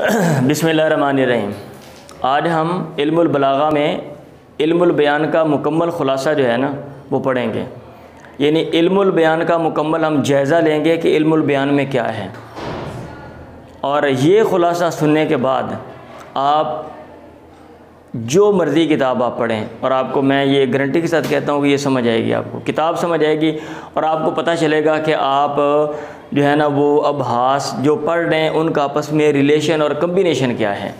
बिस्मिल्लाहिर्रहमानिर्रहीम। आज हम इल्मुल बलागा में इल्मुल बयान का मुकम्मल ख़ुलासा जो है ना वो पढ़ेंगे। यानी इल्मुल बयान का मुकम्मल हम जायज़ा लेंगे कि इल्मुल बयान में क्या है, और ये ख़ुलासा सुनने के बाद आप जो मर्ज़ी किताब आप पढ़ें, और आपको मैं ये गारंटी के साथ कहता हूँ कि ये समझ आएगी, आपको किताब समझ आएगी और आपको पता चलेगा कि आप जो है ना वो अभास जो पढ़ रहे हैं उनका आपस में रिलेशन और कम्बिनेशन क्या है।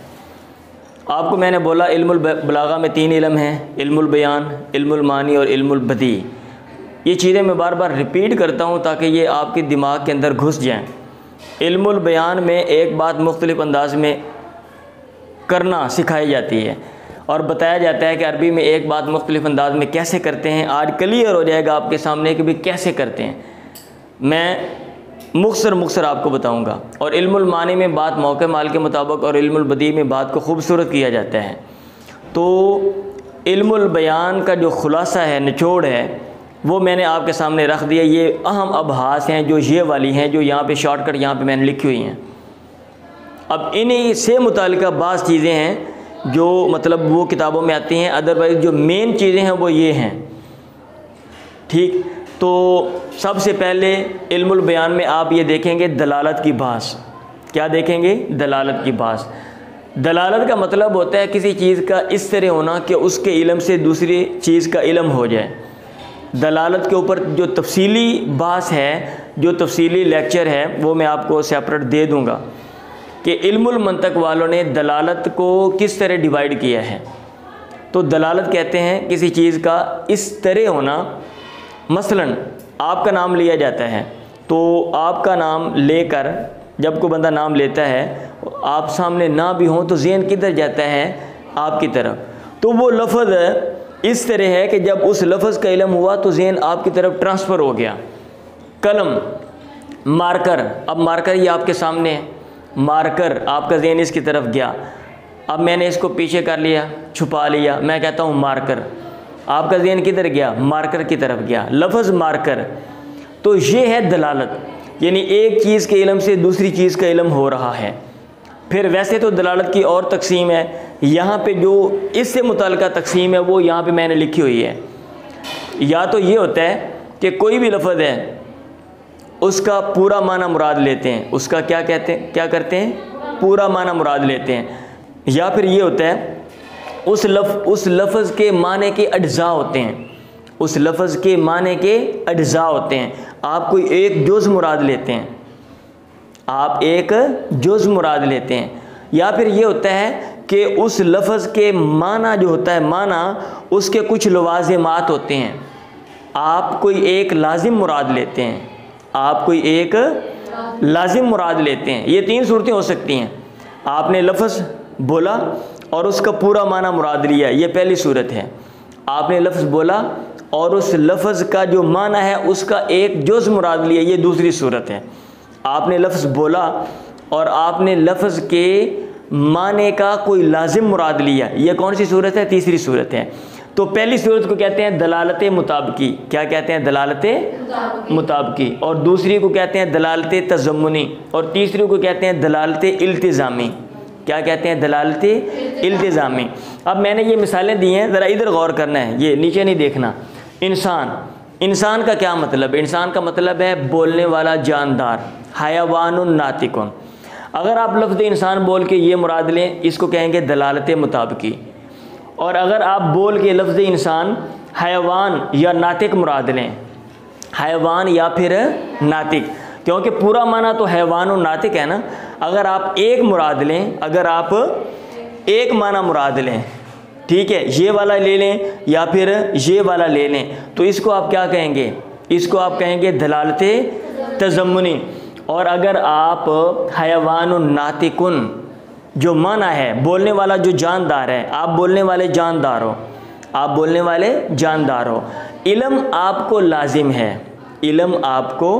आपको मैंने बोला इल्मुल बलागा में 3 इल्म हैं, इल्मुल बयान, इल्मुल मानी और इल्मुल बदी। ये चीज़ें मैं बार बार रिपीट करता हूँ ताकि ये आपके दिमाग के अंदर घुस जाएँ। इल्मुल बयान में एक बात मुख्तलिफ़ अंदाज में करना सिखाई जाती है और बताया जाता है कि अरबी में एक बात मुख्तलिफ़ अंदाज में कैसे करते हैं। आज क्लियर हो जाएगा आपके सामने कि भी कैसे करते हैं, मैं मुख्तसर आपको बताऊंगा। और इल्मुल मानी में बात मौके माल के मुताबिक और इल्मुल बदी में बात को खूबसूरत किया जाता है। तो इल्मुल बयान का जो ख़ुलासा है, निचोड़ है, वो मैंने आपके सामने रख दिया। ये अहम अबहास हैं जो ये वाली हैं, जो यहाँ पे शॉर्टकट यहाँ पे मैंने लिखी हुई हैं। अब इन्हीं से मुतालिका बाज़ चीज़ें हैं जो मतलब वो किताबों में आती हैं, अदरवाइज़ जो मेन चीज़ें हैं वो ये हैं। ठीक, तो सबसे पहले इल्मुल बयान में आप ये देखेंगे दलालत की बास। क्या देखेंगे? दलालत की बास। दलालत का मतलब होता है किसी चीज़ का इस तरह होना कि उसके इल्म से दूसरी चीज़ का इल्म हो जाए। दलालत के ऊपर जो तफसीली बास है, जो तफसीली लेक्चर है, वो मैं आपको सेपरेट दे दूँगा कि इल्मुल मंतक वालों ने दलालत को किस तरह डिवाइड किया है। तो दलालत कहते हैं किसी चीज़ का इस तरह होना। मसलन आपका नाम लिया जाता है, तो आपका नाम लेकर जब कोई बंदा नाम लेता है, आप सामने ना भी हों तो ज़हन किधर जाता है? आपकी तरफ। तो वो लफ्ज़ इस तरह है कि जब उस लफ्ज़ का इल्म हुआ तो ज़हन आपकी तरफ ट्रांसफ़र हो गया। कलम, मार्कर, अब मार्कर ये आपके सामने है, मार्कर आपका ज़हन इसकी तरफ गया। अब मैंने इसको पीछे कर लिया, छुपा लिया, मैं कहता हूँ मार्कर। आपका ज़हन किधर गया? मार्कर की तरफ गया, लफ्ज़ मार्कर। तो ये है दलालत, यानी एक चीज़ के इल्म से दूसरी चीज़ का इल्म हो रहा है। फिर वैसे तो दलालत की और तकसीम है, यहाँ पे जो इससे मुताल्लिक़ा तकसीम है वो यहाँ पे मैंने लिखी हुई है। या तो ये होता है कि कोई भी लफ्ज़ है उसका पूरा माना मुराद लेते हैं, उसका क्या कहते हैं, क्या करते हैं? पूरा माना मुराद लेते हैं। या फिर ये होता है उस लफ्ज़ के माने के अज्जा होते हैं, उस लफ्ज़ के माने के अज्जा होते हैं। आप कोई एक जुज़ मुराद लेते हैं, आप एक जुज़ मुराद लेते हैं। या फिर ये होता है कि उस लफ्ज़ के माना जो होता है, माना उसके कुछ लवाज़िमात होते हैं। आप कोई एक लाजिम मुराद लेते हैं, आप कोई एक लाजिम मुराद लेते हैं। ये 3 सूरतें हो सकती हैं। आपने लफ्ज़ बोला और उसका पूरा माना मुराद लिया, ये पहली सूरत है। आपने लफ्ज़ बोला और उस लफ्ज़ का जो माना है उसका एक जुज़ मुराद लिया, ये दूसरी सूरत है। आपने लफ्ज़ बोला और आपने लफ्ज़ के माने का कोई लाजिम मुराद लिया, ये कौन सी सूरत है? तीसरी सूरत है। तो पहली सूरत को कहते हैं दलालत मुताबिकी। क्या कहते हैं? दलालत मुताबिकी। और दूसरी को कहते हैं दलालत तज़म्मुनी, और तीसरी को कहते हैं दलालत इल्तिज़ामी। क्या कहते हैं? दलालत इल्तिज़ामी। अब मैंने ये मिसालें दी हैं, ज़रा इधर गौर करना है, ये नीचे नहीं देखना। इंसान, इंसान का क्या मतलब? इंसान का मतलब है बोलने वाला जानदार, हयावानुन नातिकुन। अगर आप लफ्ज़ इंसान बोल के ये मुराद लें, इसको कहेंगे दलालत मुताबिकी। और अगर आप बोल के लफ्ज़ इंसान हयावान या नातिक मुराद लें, हयावान या फिर नातिक, क्योंकि पूरा माना तो हैवान और नातिक है ना। अगर आप एक मुराद लें, अगर आप एक माना मुराद लें, ठीक है, ये वाला ले लें या फिर ये वाला ले लें, तो इसको आप क्या कहेंगे? इसको आप कहेंगे दलालत तज़म्मुनी। और अगर आप हैवान नातिकुन जो माना है, बोलने वाला जो जानदार है, आप बोलने वाले जानदार हो, आप बोलने वाले जानदार हो, इल्म आपको लाजिम है, इल्म आपको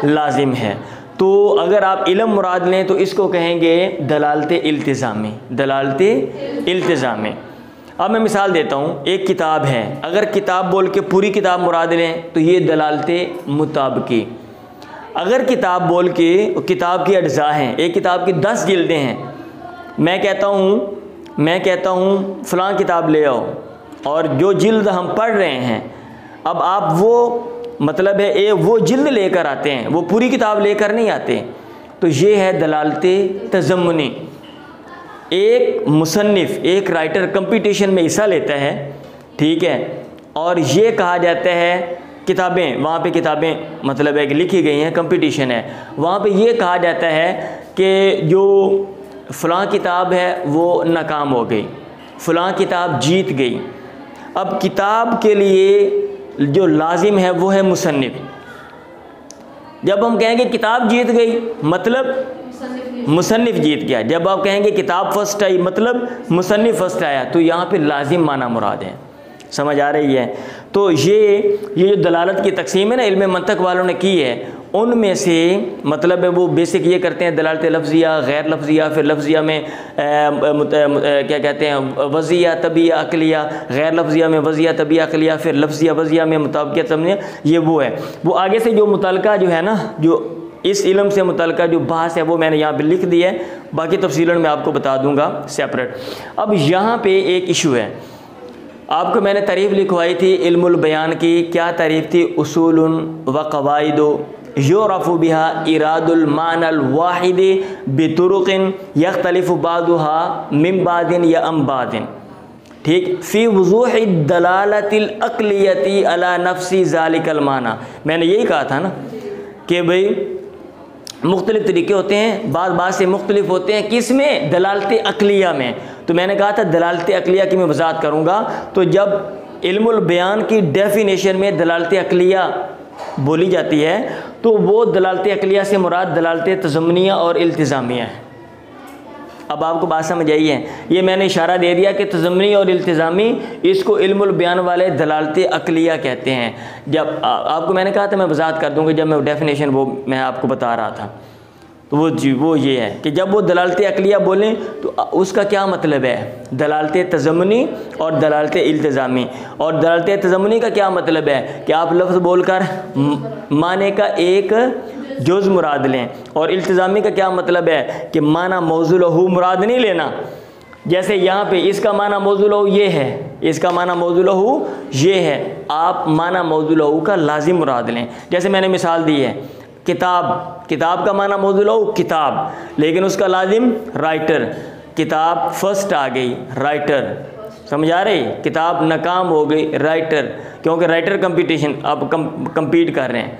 लाजिम है, तो अगर आप इल्म मुराद लें तो इसको कहेंगे दलालत इल्तिज़ामी, दलालत इल्तिज़ामी। अब मैं मिसाल देता हूँ, एक किताब है, अगर किताब बोल के पूरी किताब मुराद लें तो ये दलालत मुताबिकी। अगर किताब बोल के किताब की अज्जा हैं, एक किताब की 10 जिल्दें हैं, मैं कहता हूँ फ़लाँ किताब ले आओ, और जो जिल्द हम पढ़ रहे हैं, अब आप वो मतलब है वो जिल्द लेकर आते हैं, वो पूरी किताब लेकर नहीं आते, तो ये है दलालते तज़म्मुनी। एक मुसन्निफ़, एक राइटर कंपटीशन में हिस्सा लेता है, ठीक है, और ये कहा जाता है किताबें, वहाँ पे किताबें मतलब है कि लिखी गई हैं, कंपटीशन है, वहाँ पे ये कहा जाता है कि जो फ़लाँ किताब है वो नाकाम हो गई, फ़लाँ किताब जीत गई। अब किताब के लिए जो लाजिम है वो है मुसन्निफ़। जब हम कहेंगे किताब जीत गई मतलब मुसन्निफ़ जीत गया, जब आप कहेंगे किताब फर्स्ट आई मतलब मुसन्निफ़ फर्स्ट आया, तो यहाँ पे लाजिम माना मुराद है। समझ आ रही है? तो ये जो दलालत की तकसीम है ना इल्म मंतक वालों ने की है, उनमें से मतलब है वो बेसिक ये करते हैं दलालत लफ्ज़िया, गैर लफ्ज़िया, फिर लफ्ज़िया में क्या कहते हैं वज़िया तबिया अक़लिया, गैर लफ्ज़िया में वज़िया तबिया अक़लिया, फिर लफ्ज़िया वज़िया में मुताबिक़त समझे, ये वो है। वो आगे से जो मुतल्लका जो है ना, जो इस इल्म से मुतल्लका जो बहस है वो मैंने यहाँ पे लिख दी है, बाकी तफसीलन मैं आपको बता दूँगा सेपरेट। अब यहाँ पर एक इशू है, आपको मैंने तारीफ़ लिखवाई थी इल्मुल बयान की, क्या तारीफ़ थी? उसूलुन व क़वाइदो युरफ़ु बिहा इरादुल मानल वाहिदि बितुरुक़िन यख्तलिफ़ु बादुहा मिन बादिन या अम बादिन, ठीक, फ़ी वुज़ूहि दलालतिल अक़लियति अला नफ्सी ज़ालिकल माना। मैंने यही कहा था ना कि भाई मुख्तलिफ़ तरीक़े होते हैं, बात से मुख्तलिफ़ होते हैं, किस में? दलालत अक़लिया में। तो मैंने कहा था दलालत अक़लिया की मैं वज़ाहत करूँगा, तो जब इल्मुल बयान की डेफिनेशन में दलालत अक़लिया बोली जाती है तो वो दलालत अक़लिया से मुराद दलालत तज़म्मुनिया और इल्तिज़ामिया है। अब आपको बात समझ आई है? ये मैंने इशारा दे दिया कि तज़म्मुनी और इल्तिज़ामी, इसको इल्मुल बयान वाले दलालत अक़लिया कहते हैं। जब आपको मैंने कहा था मैं वज़ाहत कर दूँगा, जब मैं डेफिनेशन वो मैं आपको बता रहा था, तो वो ये है कि जब वो दलालत अक़लिया बोलें तो उसका क्या मतलब है? दलालत तज़म्मुनी और दलालत इल्तिज़ामी। और दलालत तज़म्मुनी का क्या मतलब है कि आप लफ्ज़ बोलकर माने का एक जुज़ मुराद लें, और इल्तिज़ामी का क्या मतलब है कि माना मौज़ू लहू मुराद नहीं लेना। जैसे यहाँ पे इसका माना मौज़ू लहू ये है, इसका माना मौज़ू लहू ये है, आप माना मौज़ू लहू का लाजिम मुराद लें। जैसे मैंने मिसाल दी है, किताब का माना मौज़ू लहू किताब, लेकिन उसका लाजिम राइटर। किताब फर्स्ट आ गई, राइटर। समझ आ रही? किताब नाकाम हो गई, राइटर, क्योंकि राइटर कंपटीशन अब कम्पीट कर रहे हैं।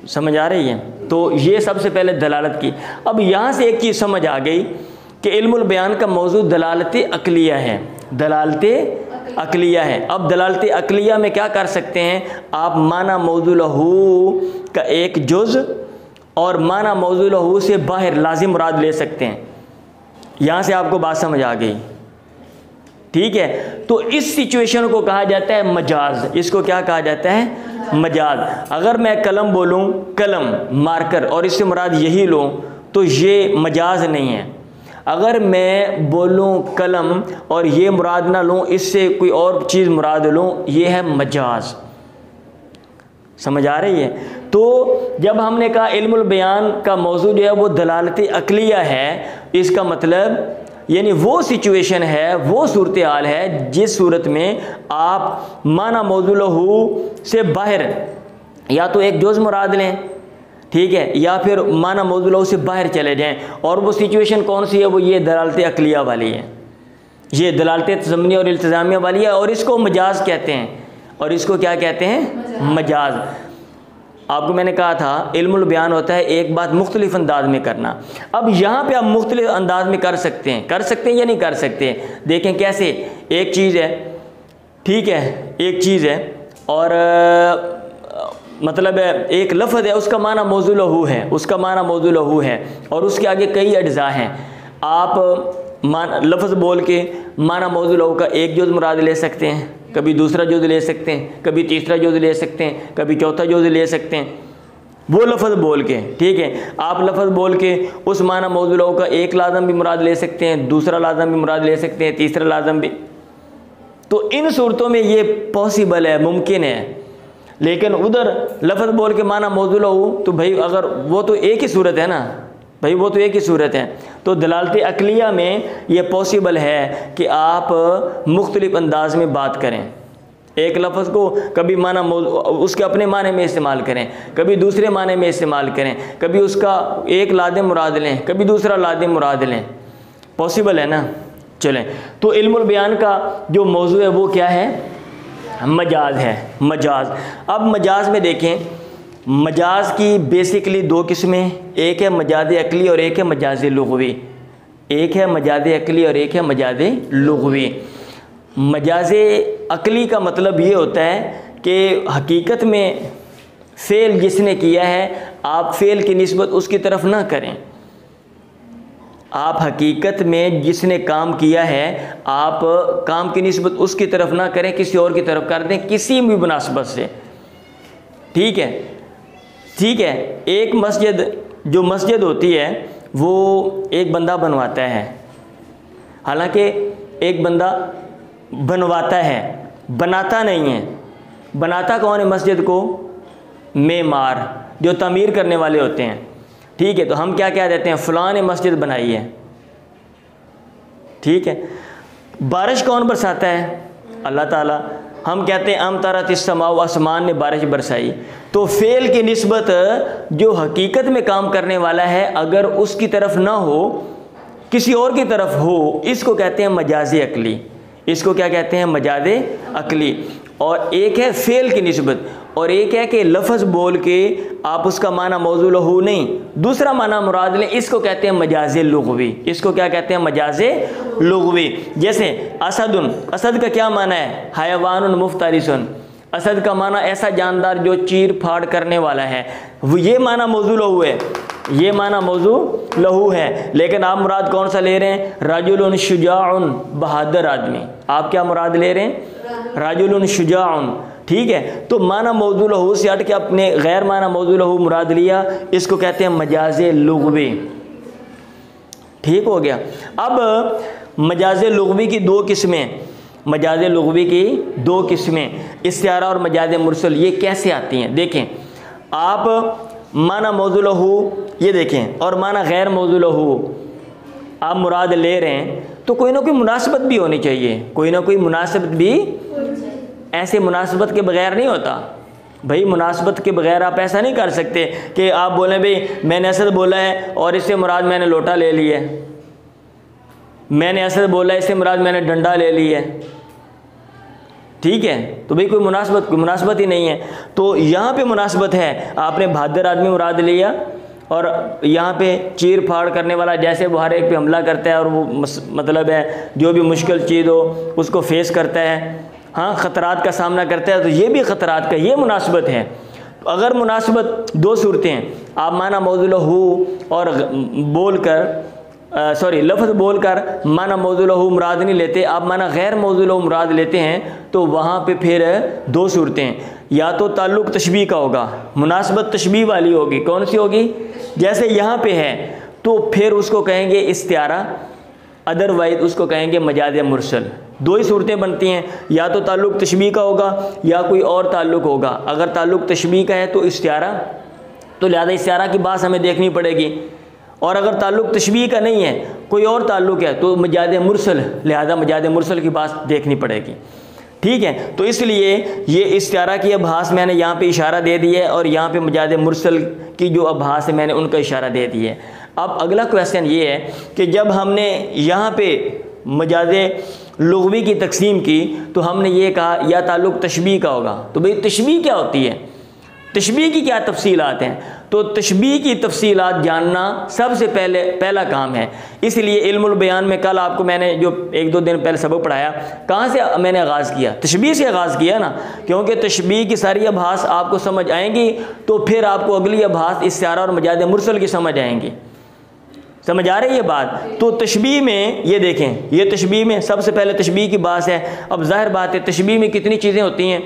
समझ आ रही है? तो ये सबसे पहले दलालत की। अब यहाँ से एक चीज़ समझ आ गई कि इल्मुल बयान का मौजू दलालत अक़लिया है, दलालत अक़लिया है। अब दलालत अक़लिया में क्या कर सकते हैं आप? माना मौज़ू लहू का एक जुज़ और माना मौज़ू लहू से बाहर लाजिम मुराद ले सकते हैं। यहाँ से आपको बात समझ आ गई, ठीक है? तो इस सिचुएशन को कहा जाता है मजाज। इसको क्या कहा जाता है? मजाज। अगर मैं कलम बोलूँ, कलम मार्कर, और इससे मुराद यही लूँ, तो ये मजाज नहीं है। अगर मैं बोलूँ कलम और ये मुराद ना लूँ, इससे कोई और चीज़ मुराद लूँ, ये है मजाज। समझ आ रही है? तो जब हमने कहा इल्मुल बयान का मौजू जो है वो दलालत अक़लिया है, इसका मतलब यानी वो सिचुएशन है, वो सूरत हाल है जिस सूरत में आप माना मौज़ू लहू से बाहर या तो एक जुज़ मुराद लें, ठीक है, या फिर माना मौज़ू लहू से बाहर चले जाएं। और वो सिचुएशन कौन सी है? वो ये दलालत अक़लिया वाली है, ये दलालत तज़म्मुनी और इल्तिज़ामिया वाली है, और इसको मजाज कहते हैं। और इसको क्या कहते हैं? मजाज। आपको मैंने कहा था इल्मुल बयान होता है एक बात मुख्तलिफ अंदाज में करना। अब यहाँ पे आप मुख्तलिफ अंदाज में कर सकते हैं या नहीं कर सकते? देखें कैसे। एक चीज़ है, ठीक है, एक चीज़ है, और मतलब एक लफ्ज़ है, उसका माना मौज़ू लहू है, उसका माना मौज़ू लहू है, और उसके आगे कई अज्ज़ा हैं। आप लफ्ज़ बोल के माना मौज़ू लहू का एक जुज़ मुराद ले सकते हैं, कभी दूसरा जुज़ ले सकते हैं, कभी तीसरा जुज़ ले सकते हैं, कभी चौथा जुज़ ले सकते हैं, वो लफ्ज़ बोल के, ठीक है। आप लफ्ज़ बोल के उस माना मौज़ू लहू का एक लाज़म भी मुराद ले सकते हैं, दूसरा लाज़म भी मुराद ले सकते हैं, तीसरा लाज़म भी। तो इन सूरतों में ये पॉसिबल है, मुमकिन है। लेकिन उधर लफ्ज़ बोल के माना मौज़ू लहू, तो भाई अगर वो तो एक ही सूरत है ना, भाई वो तो एक ही सूरत है। तो दलालत अक़लिया में ये पॉसिबल है कि आप मुख्तलिफ़ अंदाज में बात करें, एक लफ्ज़ को कभी माना उसके अपने माने में इस्तेमाल करें, कभी दूसरे माने में इस्तेमाल करें, कभी उसका एक लाज़िम मुराद लें, कभी दूसरा लाज़िम मुराद लें, पॉसिबल है ना। चलें, तो इल्मुल बयान का जो मौजू है वो क्या है? मजाज है, मजाज। अब मजाज में देखें, मजाज की बेसिकली दो किस्में, एक है मजाज अक़ली और एक है मजाज लुग़वी। एक है मजाज अक़ली और एक है मजाज लुग़वी। मजाज अक़ली का मतलब ये होता है कि हकीकत में फ़ेल जिसने किया है आप फ़ेल की निस्बत उसकी तरफ ना करें। आप हकीकत में जिसने काम किया है आप काम की निस्बत उसकी तरफ ना करें, किसी और की तरफ कर दें किसी भी मुनासबत से। ठीक है, ठीक है। एक मस्जिद, जो मस्जिद होती है वो एक बंदा बनवाता है, हालांकि एक बंदा बनवाता है, बनाता नहीं है। बनाता कौन है मस्जिद को? मेमार, जो तामीर करने वाले होते हैं। ठीक है, तो हम क्या क्या देते हैं? फ़लाँ ने मस्जिद बनाई है। ठीक है। बारिश कौन बरसाता है? अल्लाह ताला। हम कहते हैं अमतरत इस्समाउ, आसमान ने बारिश बरसाई। तो फ़ेल की निस्बत जो हकीकत में काम करने वाला है अगर उसकी तरफ ना हो, किसी और की तरफ हो, इसको कहते हैं मजाज अक़ली। इसको क्या कहते हैं? मजाज अक़ली। और एक है फ़ेल की निस्बत, और एक है कि लफ्ज़ बोल के आप उसका माना मौजू लहू नहीं दूसरा माना मुराद लें, इसको कहते हैं मजाज लुग़वी। इसको क्या कहते हैं? मजाज लुग़वी। जैसे असदुन, असद का क्या माना है? हयवानुन मुफ्तरिसुन। असद का माना ऐसा जानदार जो चीर फाड़ करने वाला है, वो ये माना मौजू लहू है, ये माना मौजू लहू है। लेकिन आप मुराद कौन सा ले रहे हैं? राजुलुन शुजाउन, बहादुर आदमी। आप क्या मुराद ले रहे हैं? राजुलुन शुजाउन। ठीक है, तो माना मौजू लहू से हट के अपने गैर माना मौजू लहू मुराद लिया, इसको कहते हैं मजाज लुग़वी। ठीक हो गया। अब मजाज लुग़वी की दो किस्में, मजाज लुग़वी की दो किस्में, इस्तिआरा और मजाज मुरसल, ये कैसे आती हैं? देखें, आप माना मौजू लहू ये देखें और माना गैर मौजू लहू आप मुराद ले रहे हैं, तो कोई ना कोई मुनासबत भी होनी चाहिए, कोई ना कोई मुनासबत भी। ऐसे मुनासबत के बग़ैर नहीं होता भाई, मुनासबत के बग़ैर आप ऐसा नहीं कर सकते कि आप बोलें भाई मैंने असद बोला है और इससे मुराद मैंने लोटा ले लिया है, मैंने असद बोला है इससे मुराद मैंने डंडा ले लिया है। ठीक है, तो भाई कोई मुनासबत ही नहीं है। तो यहाँ पे मुनासबत है, आपने बहादुर आदमी मुराद लिया और यहाँ पे चीर फाड़ करने वाला, जैसे वो हर एक पे हमला करता है और वो मतलब है जो भी मुश्किल चीज़ हो उसको फेस करता है, हाँ, ख़तरात का सामना करता है, तो ये भी ख़तरात का, ये मुनासबत है। अगर मुनासबत दो सूरतें हैं, आप माना मौजू लहू और बोल कर लफ्ज़ बोलकर माना मौजू लहू मुराद नहीं लेते, आप माना गैर मौजू लहू मुराद लेते हैं, तो वहाँ पे फिर दो सूरतें हैं। या तो ताल्लुक़ तशबीह का होगा, मुनासबत तशबीह वाली होगी। कौन सी होगी? जैसे यहाँ पे है तो फिर उसको कहेंगे इस्तिआरा, अदरवाइज उसको कहेंगे मजाज मुरसल। दो ही सूरतें बनती हैं, या तो ताल्लुक़ तशबीह का होगा या कोई और ताल्लुक़ होगा। अगर ताल्लुक़ तशबीह का है तो इस्तिआरा, तो लिहाजा इस्तिआरा की बात हमें देखनी पड़ेगी। और अगर ताल्लुक़ तशबीह का नहीं है, कोई और ताल्लुक़ है, तो मजाज मुरसल, लिहाजा मजाज मुरसल की बात देखनी पड़ेगी। ठीक है, तो इसलिए ये इस्तिआरा की अभास मैंने यहाँ पे इशारा दे दिया है और यहाँ पे मजाज मुरसल की जो अभास है मैंने उनका इशारा दे दिया है। अब अगला क्वेश्चन ये है कि जब हमने यहाँ पे मजाज लुग़वी की तकसीम की तो हमने ये कहा या ताल्लुक़ तशबीह का होगा, तो भाई तशबीह क्या होती है, तशबीह की क्या तफसीलात हैं? तो तशबीह की तफसीलात जानना सबसे पहला काम है। इसलिए इल्मुल बयान में कल आपको मैंने जो एक दो दिन पहले सबक पढ़ाया, कहाँ से मैंने आगाज़ किया? तशबीह से आगाज़ किया ना, क्योंकि तशबीह की सारी अभास आपको समझ आएंगी तो फिर आपको अगली अभास इस्तिआरा और मजाज मुरसल की समझ आएंगी। समझ आ रही है बात? तो तशबीह में ये देखें, ये तशबीह में सबसे पहले तशबीह की बात है। अब ज़ाहिर बात है तशबीह में कितनी चीज़ें होती हैं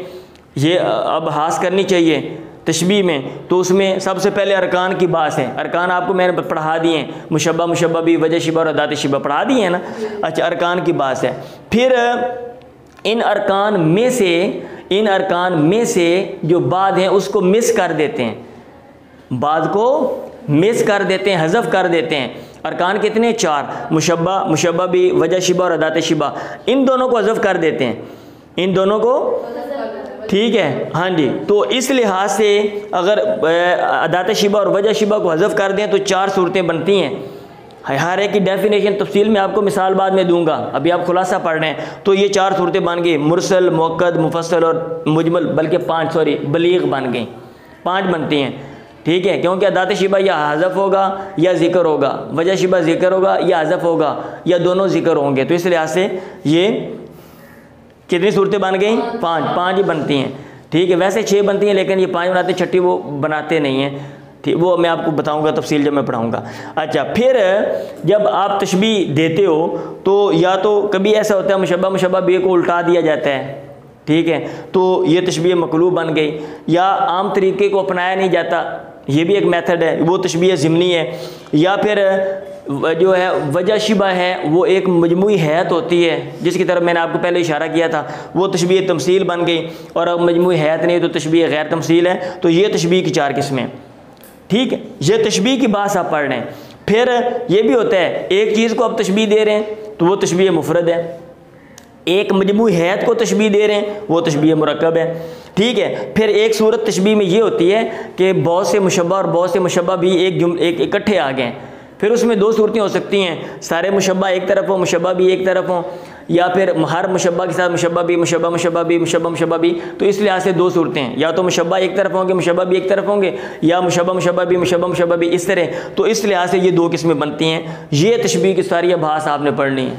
ये अब हास करनी चाहिए तशबीह में। तो उसमें सबसे पहले अरकान की बात है। अरकान आपको मैंने पढ़ा दिए हैं, मुशब्बा, मुशब्बा भी, वजह शिबा और अदात शिबा पढ़ा दिए हैं ना। अच्छा, अरकान की बात है। फिर इन अरकान में से जो बाद हैं उसको मिस कर देते हैं, बाद को मिस कर देते हैं, हज़फ कर देते हैं। अरकान कितने? 4, मुशब्बा, मुशब्बा भी, वजह शिबा और अदात शिबा, इन दोनों को हज़फ कर देते हैं, इन दोनों को, ठीक है, हाँ जी। तो इस लिहाज से अगर अदात शिबा और वजह शिबा को हज़फ कर दें तो 4 सूरतें बनती हैं। हर एक की डेफिनेशन तफसील में आपको मिसाल बाद में दूंगा, अभी आप खुलासा पढ़ रहे हैं। तो ये 4 सूरतें बन गई, मुरसल, मुअक्कद, मुफस्सल और मुजमल, बल्कि 5 बलीग बन गई, 5 बनती हैं, ठीक है। क्योंकि अदात शिबा या हज़फ होगा या ज़िक्र होगा, वजह शिबा ज़िक्र होगा या हज़फ होगा, या दोनों ज़िक्र होंगे। तो इस लिहाज से ये कितनी सूरतें बन गई? 5 ही बनती हैं, ठीक है। वैसे 6 बनती हैं, लेकिन ये 5 बनाते, छठी वो बनाते नहीं हैं, ठीक। वो मैं आपको बताऊंगा तफसील जब मैं पढ़ाऊंगा। अच्छा, फिर जब आप तशबीह देते हो तो या तो कभी ऐसा होता है मुशब्बा मुशब्बा बी को उल्टा दिया जाता है, ठीक है, तो ये तशबीह मकलूब बन गई, या आम तरीके को अपनाया नहीं जाता, ये भी एक मेथड है, वो तशबीह ज़िमनी है। या फिर जो है वजह शिबा है, वो एक मजमूई हैत होती है, जिसकी तरफ मैंने आपको पहले इशारा किया था, वो तशबीह तमसील बन गई। और अब मजमूई हैत नहीं तो तशबीह गैर तमसील है। तो ये तशबीह की 4 किस्में, ठीक है। ये तशबीह की बात आप पढ़ रहे हैं। फिर ये भी होता है, एक चीज़ को आप तशबीह दे रहे हैं तो वो तशबीह मुफरद है, एक मजमूई हैत को तशबीह दे रहे हैं वो तशबीह मुरक्कब है, ठीक है। फिर एक सूरत तशबीह में ये होती है कि बहुत से मुशब्बा और बहुत से मुशब्बा भी एक इकट्ठे आ गए। फिर उसमें 2 सूरतें हो सकती हैं, सारे मुशब्बा एक तरफ हो, मुशब्बा भी एक तरफ हो, या फिर हर मुशब्बा के साथ मुशब्बा भी, मुशब्बा मुशब्बा भी, मुशब्बा मुशब्बा भी। तो इस लिहाज से 2 सूरतें हैं, या तो मुशब्बा एक तरफ होंगे, मुशब्बा भी एक तरफ होंगे, या मुशब्बा मुशब्बा भी, मुशब्बा मुशब्बा भी, इस तरह। तो इस लिहाज से ये 2 किस्में बनती हैं। ये तशबीह की सारी आभास आपने पढ़नी है,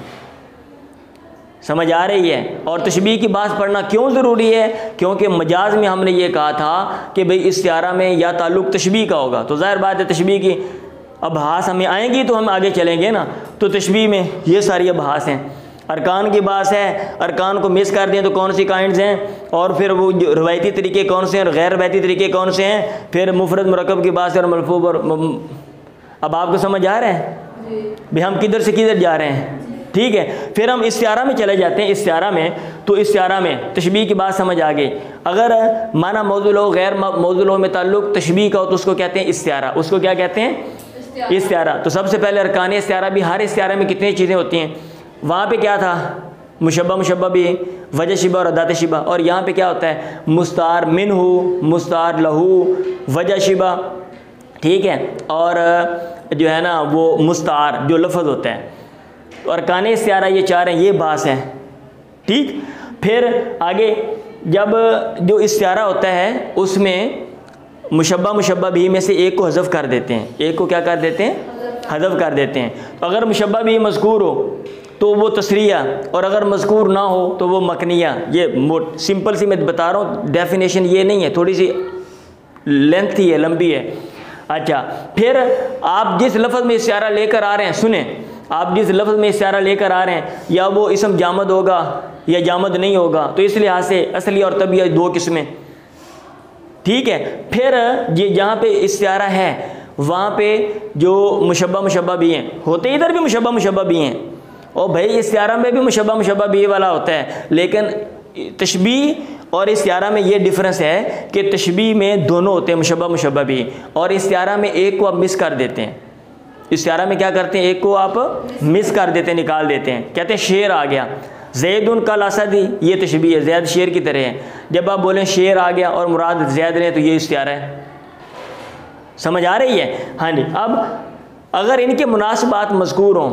समझ आ रही है। और तशबीह की बात पढ़ना क्यों ज़रूरी है? क्योंकि मजाज में हमने ये कहा था कि भाई इस्तिआरा में या ताल्लुक़ तशबीह का होगा, तो ज़ाहिर बात है तशबीह की अभास हमें आएंगी तो हम आगे चलेंगे ना। तो तशबीह में ये सारी अभास हैं। अरकान की बात है, अरकान को मिस कर दें तो कौन सी काइंड्स हैं, और फिर वो रवायती तरीके कौन से हैं और गैर रवायती तरीके कौन से हैं। फिर मुफरद मुरक्कब की बात है और मलफूब। और अब आपको समझ आ रहा है भाई हम किधर से किधर जा रहे हैं, ठीक है। फिर हम इस्तिआरा में चले जाते हैं। इस्तिआरा में तो इस्तिआरा में तशबीह की बात समझ आ गई। अगर माना मौजूल हो, गैर मौजूल हो में ताल्लुक़ तशबीह का हो तो उसको कहते हैं इस्तिआरा। उसको क्या कहते हैं? इस्तिआरा। तो सबसे पहले अरकान इस्तिआरा भी, हर इस्तिआरा में कितनी चीज़ें होती हैं। वहाँ पे क्या था? मुशब्बा मुशब्बा भी, वजह शिबा और अदात शिबा। और यहाँ पे क्या होता है? मुस्तार मिनहु, मुस्तार लहू, वजह शिबा, ठीक है, और जो है ना वो मुस्तार जो लफ्ज़ होता है। तो अरकान इस्तिआरा ये 4 हैं, ये बास है, ठीक। फिर आगे जब जो इस्तिआरा होता है उसमें मुशब्बा मुशब्बा भी में से एक को हज़फ कर देते हैं, एक को क्या कर देते हैं? हज़फ कर देते हैं। तो अगर मुशब्बा भी मज़कूर हो तो वो तस्रिया, और अगर मज़कूर ना हो तो वो मकनिया। ये सिंपल सी मैं बता रहा हूँ, डेफिनेशन ये नहीं है, थोड़ी सी लेंथी है, लंबी है। अच्छा, फिर आप जिस लफ्ज़ में इस्तिआरा लेकर आ रहे हैं, सुने, आप जिस लफ्ज़ में इस्तिआरा लेकर आ रहे हैं, या वो इसम जामद होगा या जामद नहीं होगा, तो इस लिहाज से असली और तबीयत 2 किस्में, ठीक है। फिर ये जहाँ पे इस्तिआरा है वहाँ पे जो मुशब्बा मुशब्बा भी हैं होते, इधर भी मुशब्बा मुशब्बा भी हैं, और भाई इस्तिआरा में भी मुशब्बा मुशब्बा भी वाला होता है। लेकिन तशबीह और इस्तिआरा में ये डिफरेंस है कि तशबीह में दोनों होते हैं, मुशब्बा मुशब्बा भी, और इस्तिआरा में एक को आप मिस कर देते हैं। इस्तिआरा में क्या करते हैं? एक को आप मिस कर देते हैं, निकाल देते हैं। कहते हैं शेर आ गया, ज़ैदुन कल असदी, ये तशबीह है, ज़ैद शेर की तरह है। जब आप बोलें शेर आ गया और मुराद ज़ैद लें तो ये इस्तिआरा है। समझ आ रही है? हाँ जी। अब अगर इनके मुनासबात मज़कूर हों,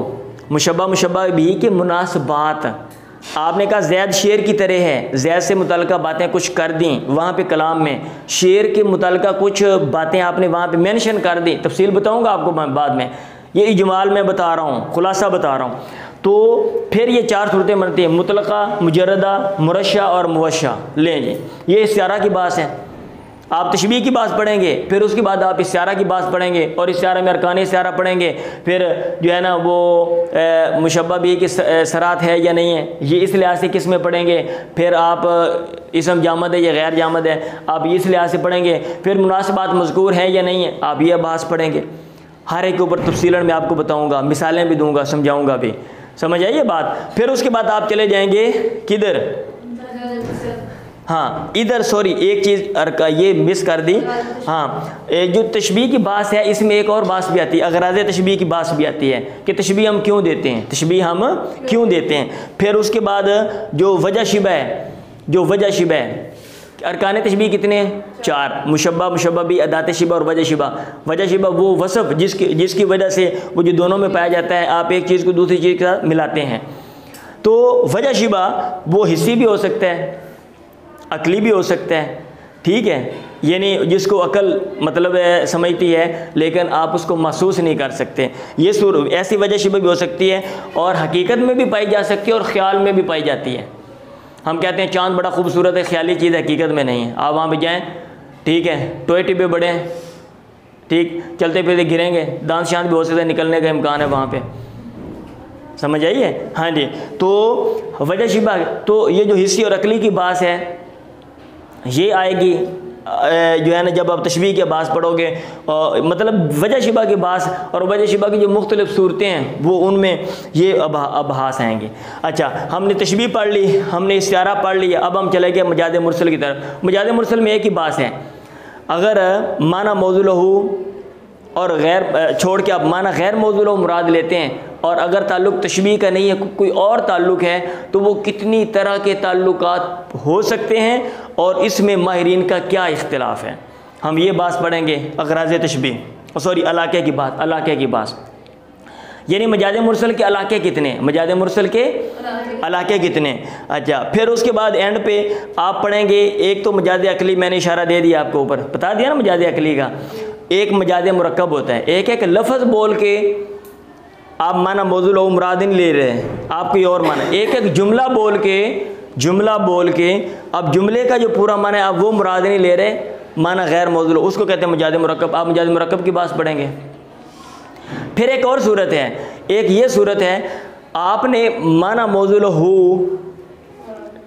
मुशब्बा मुशब्बा भी के मुनासबात, आपने कहा ज़ैद शेर की तरह है, ज़ैद से मुतल्लिक़ा बातें कुछ कर दी वहाँ पे कलाम में, शेर के मुतल्लिक़ा कुछ बातें आपने वहाँ पे मेंशन कर दी। तफसील बताऊँगा आपको बाद में, ये इजमाल में बता रहा हूँ, खुलासा बता रहा हूँ। तो फिर ये 4 सूरतें बनती हैं, मुतलक़ा, मुजर्रदा, मुरश्शा और मुवश्शा। लें जी, ये इस्तिआरा की बात है। आप तशबीह की बात पढ़ेंगे, फिर उसके बाद आप इस्तिआरा की बात पढ़ेंगे, और इस्तिआरा में अरकान इस्तिआरा पढ़ेंगे। फिर जो है ना वो मुशब्बा भी की सरात है या नहीं है, ये इस लिहाज से किस में पढ़ेंगे। फिर आप इसम जामद है या गैर जामद है, आप इस लिहाज से पढ़ेंगे। फिर मुनासबात मज़कूर है या नहीं है, आप ये बात पढ़ेंगे। हर एक के ऊपर तफसीलन मैं आपको बताऊँगा, मिसालें भी दूँगा, समझाऊँगा भी। समझ आइए बात। फिर उसके बाद आप चले जाएंगे किधर? हाँ इधर सॉरी एक चीज़ ये मिस कर दी। हाँ जो तशबीह की बात है इसमें एक और बात भी आती है, अगराज़ तशबीह की बात भी आती है कि तशबीह हम क्यों देते हैं, तशबीह हम क्यों देते हैं। फिर उसके बाद जो वजह शिबा है, जो वजह शिबा है, अरकान तशबीह कितने हैं? 4, मुशब्बा, मुशब्बा भी, अदात शिबा और वजह शिबा। वजह शिबा वो वसफ़ जिसकी वजह से वो जो दोनों में पाया जाता है, आप एक चीज़ को दूसरी चीज़ के साथ मिलाते हैं। तो वजह शिबा वो हिस्सी भी हो सकता है, अकली भी हो सकता है, ठीक है, यानी जिसको अकल मतलब समझती है लेकिन आप उसको महसूस नहीं कर सकते, ये ऐसी वजह शिबा भी हो सकती है और हकीकत में भी पाई जा सकती है और ख़्याल में भी पाई जाती है। हम कहते हैं चाँद बड़ा खूबसूरत है, ख्याली चीज़ हकीकत में नहीं है। आप वहाँ पे जाएँ, ठीक है, टोए टिब्बे बड़े हैं, ठीक, चलते फिरते गिरेंगे, दांत शांत भी हो सकता है, निकलने का इम्कान है वहाँ पे, समझ आइए। हाँ जी, तो वजह शिबा, तो ये जो हिस्सी और अकली की बात है ये आएगी जो है ना जब आप तशबीह के बास पढ़ोगे, मतलब वजह शिबा के बास और वजह शिबा की जो मुख्तलिफ सूरतें हैं वो उनमें ये अबहास आएंगे। अच्छा, हमने तशबीह पढ़ ली, हमने इस्तिआरा पढ़ लिया, अब हम चले गए मजाद मुरसल की तरफ। मजाद मुरसल में एक ही बात है, अगर माना मौजूल हो और गैर छोड़ के आप माना गैर मौजूल हो मुराद लेते हैं और अगर ताल्लुक़ तशबीह का नहीं है, कोई और ताल्लुक़ है, तो वो कितनी तरह के ताल्लुकात हो सकते हैं और इसमें माहिरीन का क्या इख्तिलाफ है, हम ये बात पढ़ेंगे। अगराज़ तशबीह सॉरी इलाके की बात, इलाके की बात, यानी मजाद मुरसल के इलाके कितने, मजाद मुरसल के इलाके कितने। अच्छा, फिर उसके बाद एंड पे आप पढ़ेंगे, एक तो मजाद अकली, मैंने इशारा दे दिया आपको, ऊपर बता दिया ना मजाद अकली का, एक मजाद मुरक्कब होता है, एक एक लफ्ज़ बोल के आप माना मौजूल हो मुराद नहीं ले रहे हैं, आप कोई और माना, एक एक जुमला बोल के अब जुमले का जो पूरा माना है आप वो मुराद नहीं ले रहे, माना गैर मौजूल, उसको कहते हैं मजाद मुरक्कब। आप मजाद मुरक्कब की बात पढ़ेंगे। फिर एक और सूरत है, एक ये सूरत है, आपने माना मौजूल हो,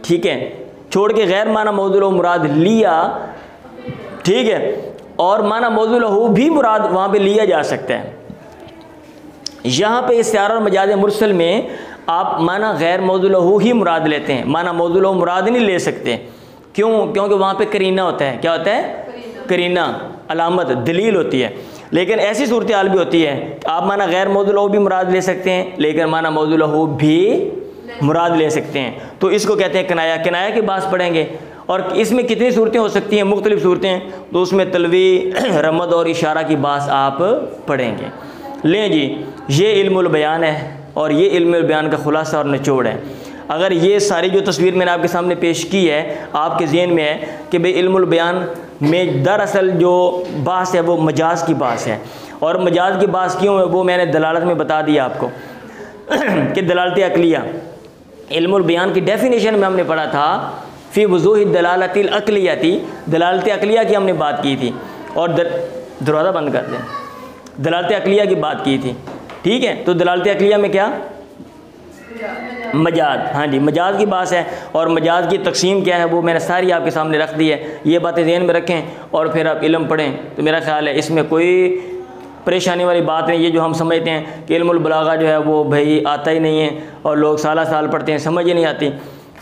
ठीक है, छोड़ के गैर माना मौजूल हो मुराद लिया, ठीक है, और माना मौजूल हो भी मुराद वहाँ पे लिया जा सकता है। यहाँ पे इस्तिआरा और मजाद मुरसल में आप माना गैर मौजूल हो ही मुराद लेते हैं, माना मौजूल हो मुराद नहीं ले सकते। क्यों? क्योंकि वहाँ पे करीना होता है। क्या होता है? करीना, अलामत, दलील होती है। लेकिन ऐसी सूरत हाल भी होती है, आप माना गैर मौजूल हो भी मुराद ले सकते हैं लेकिन माना मौजूल हो भी मुराद ले सकते हैं, तो इसको कहते हैं किनाया। किनाया की बात पढ़ेंगे और इसमें कितनी सूरतें हो सकती हैं, मुख्तलिफ सूरतें, तो उसमें तलवी, रमद और इशारा की बात आप पढ़ेंगे। लें जी, ये इल्मुल बयान है और ये इल्मुल बयान का खुलासा और निचोड़ है। अगर ये सारी जो तस्वीर मैंने आपके सामने पेश की है आपके ज़हन में है कि भाई इल्मुल बयान में दरअसल जो बात है वो मजाज की बात है, और मजाज की बात क्यों है वो मैंने दलालत में बता दिया आपको कि दलालत अकलिया, इल्मुल बयान की डेफिनेशन में हमने पढ़ा था फ़ी वज़ूह दलालतिल अकलियती, दलालत अकलिया की हमने बात की थी, और दरवाज़ा बंद कर दें, दलालत अकलिया की बात की थी, ठीक है। तो दलालत अकलिया में क्या? मजाज, हाँ जी, मजाज की बात है, और मजाज की तकसीम क्या है वो मैंने सारी आपके सामने रख दी है। ये बातें ज़हन में रखें और फिर आप इल्म पढ़ें, तो मेरा ख्याल है इसमें कोई परेशानी वाली बात नहीं। ये जो हम समझते हैं कि इल्मुल बलागा जो है वो भाई आता ही नहीं है और लोग साल पढ़ते हैं, समझ ही नहीं आती।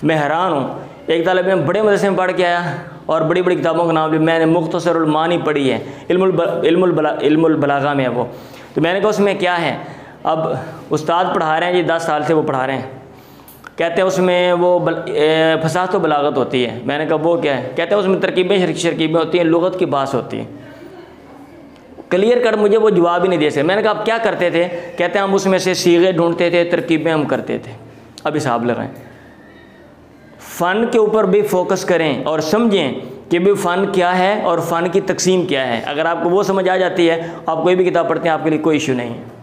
मैं हैरान हूँ, एक तालिब इल्म बड़े मदरसे में पढ़ के आया और बड़ी बड़ी किताबों का नाम भी मैंने मुख्तसरुल मानी पढ़ी है, इल्मुल बलागा में है वो। तो मैंने कहा उसमें क्या है? अब उस्ताद पढ़ा रहे हैं जी, 10 साल से वो पढ़ा रहे हैं, कहते हैं उसमें वो फसाद तो बलागत होती है। मैंने कहा वो क्या है? कहते हैं उसमें तरकीबें शरकीबें होती हैं, लुगत की बात होती है। क्लियर कर मुझे वो जवाब ही नहीं दे सके। मैंने कहा आप क्या करते थे? कहते हैं हम उसमें से सीगे ढूंढते थे, तरकीबें हम करते थे। अब हिसाब लगाएं, फ़न के ऊपर भी फोकस करें और समझें कि भी फ़न क्या है और फ़न की तकसीम क्या है। अगर आपको वो समझ आ जाती है, आप कोई भी किताब पढ़ते हैं आपके लिए कोई इशू नहीं है।